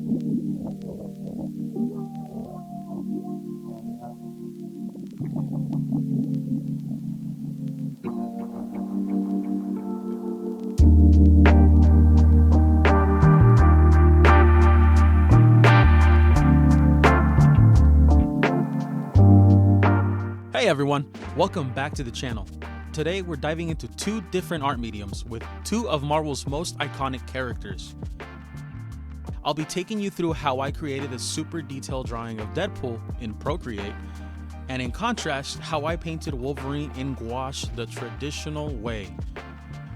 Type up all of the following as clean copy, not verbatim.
Hey everyone, welcome back to the channel. Today we're diving into two different art mediums with two of Marvel's most iconic characters. I'll be taking you through how I created a super detailed drawing of Deadpool in Procreate, and in contrast, how I painted Wolverine in gouache the traditional way.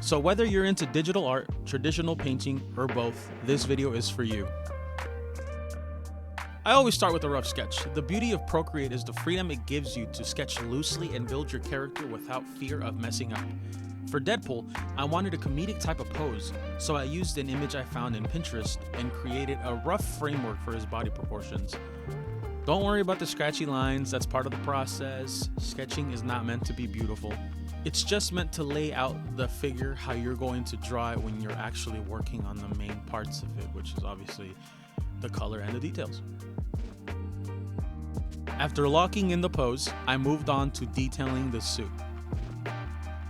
So whether you're into digital art, traditional painting, or both, this video is for you. I always start with a rough sketch. The beauty of Procreate is the freedom it gives you to sketch loosely and build your character without fear of messing up. For Deadpool, I wanted a comedic type of pose, so I used an image I found in Pinterest and created a rough framework for his body proportions. Don't worry about the scratchy lines, that's part of the process. Sketching is not meant to be beautiful. It's just meant to lay out the figure how you're going to draw it when you're actually working on the main parts of it, which is obviously the color and the details. After locking in the pose, I moved on to detailing the suit.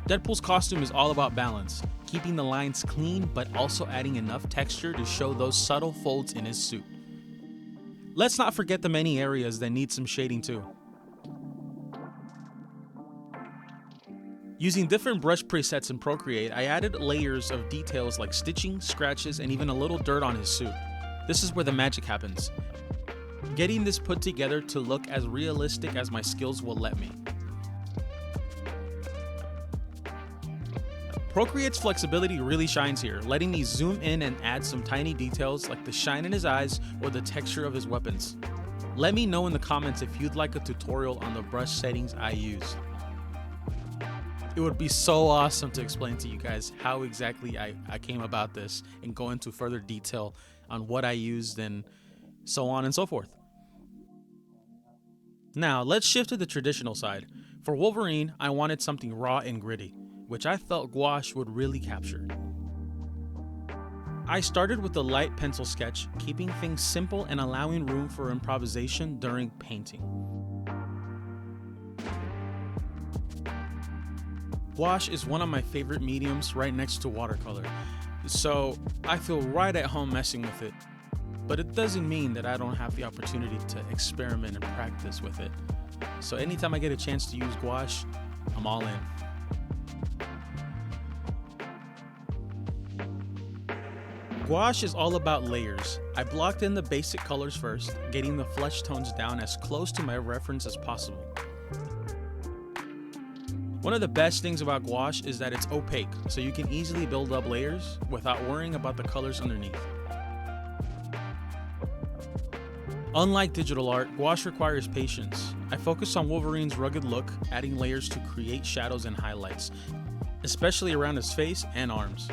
Deadpool's costume is all about balance, keeping the lines clean but also adding enough texture to show those subtle folds in his suit. Let's not forget the many areas that need some shading too. Using different brush presets in Procreate, I added layers of details like stitching, scratches, and even a little dirt on his suit. This is where the magic happens. Getting this put together to look as realistic as my skills will let me. Procreate's flexibility really shines here, letting me zoom in and add some tiny details like the shine in his eyes or the texture of his weapons. Let me know in the comments if you'd like a tutorial on the brush settings I use. It would be so awesome to explain to you guys how exactly I came about this and go into further detail on what I used and so on and so forth. Now, let's shift to the traditional side. For Wolverine, I wanted something raw and gritty, which I felt gouache would really capture. I started with a light pencil sketch, keeping things simple and allowing room for improvisation during painting. Gouache is one of my favorite mediums right next to watercolor, so I feel right at home messing with it. But it doesn't mean that I don't have the opportunity to experiment and practice with it. So anytime I get a chance to use gouache, I'm all in. Gouache is all about layers. I blocked in the basic colors first, getting the flesh tones down as close to my reference as possible. One of the best things about gouache is that it's opaque, so you can easily build up layers without worrying about the colors underneath. Unlike digital art, gouache requires patience. I focused on Wolverine's rugged look, adding layers to create shadows and highlights, especially around his face and arms.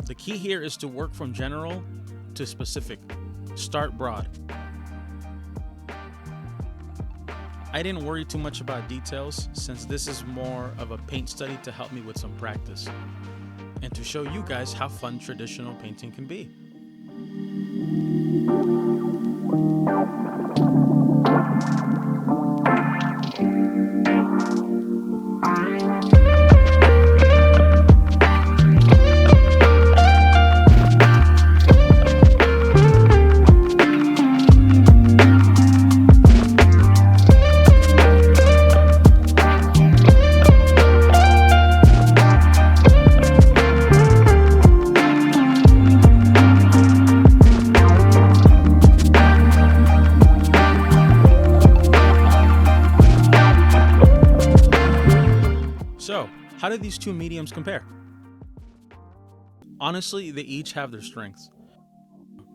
The key here is to work from general to specific. Start broad. I didn't worry too much about details since this is more of a paint study to help me with some practice and to show you guys how fun traditional painting can be. So, how do these two mediums compare? Honestly, they each have their strengths.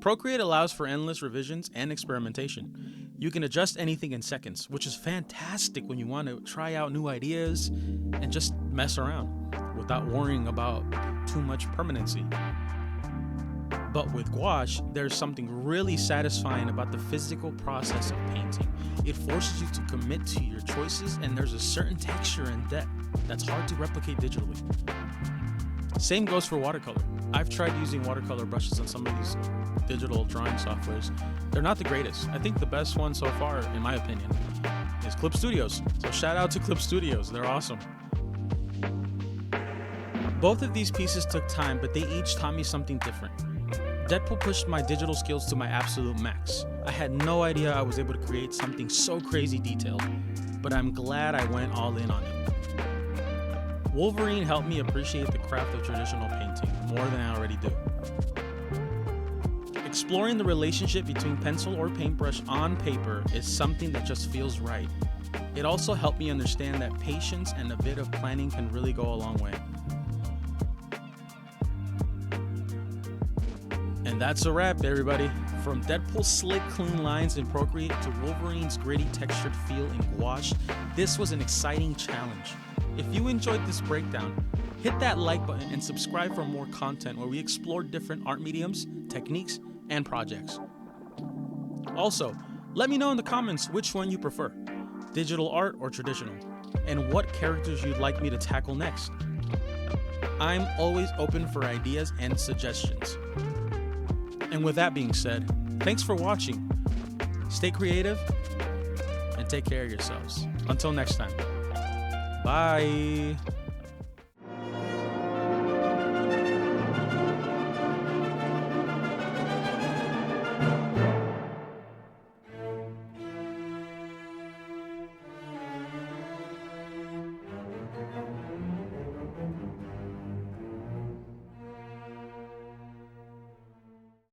Procreate allows for endless revisions and experimentation. You can adjust anything in seconds, which is fantastic when you want to try out new ideas and just mess around without worrying about too much permanency. But with gouache, there's something really satisfying about the physical process of painting. It forces you to commit to your choices, and there's a certain texture and depth that's hard to replicate digitally. Same goes for watercolor. I've tried using watercolor brushes on some of these digital drawing softwares. They're not the greatest. I think the best one so far, in my opinion, is Clip Studios. So shout out to Clip Studios. They're awesome. Both of these pieces took time, but they each taught me something different. Deadpool pushed my digital skills to my absolute max. I had no idea I was able to create something so crazy detailed, but I'm glad I went all in on it. Wolverine helped me appreciate the craft of traditional painting more than I already do. Exploring the relationship between pencil or paintbrush on paper is something that just feels right. It also helped me understand that patience and a bit of planning can really go a long way. And that's a wrap, everybody. From Deadpool's slick, clean lines in Procreate to Wolverine's gritty, textured feel in Gouache, this was an exciting challenge. If you enjoyed this breakdown, hit that like button and subscribe for more content where we explore different art mediums, techniques, and projects. Also, let me know in the comments which one you prefer, digital art or traditional, and what characters you'd like me to tackle next. I'm always open for ideas and suggestions. And with that being said, thanks for watching. Stay creative and take care of yourselves. Until next time. Bye.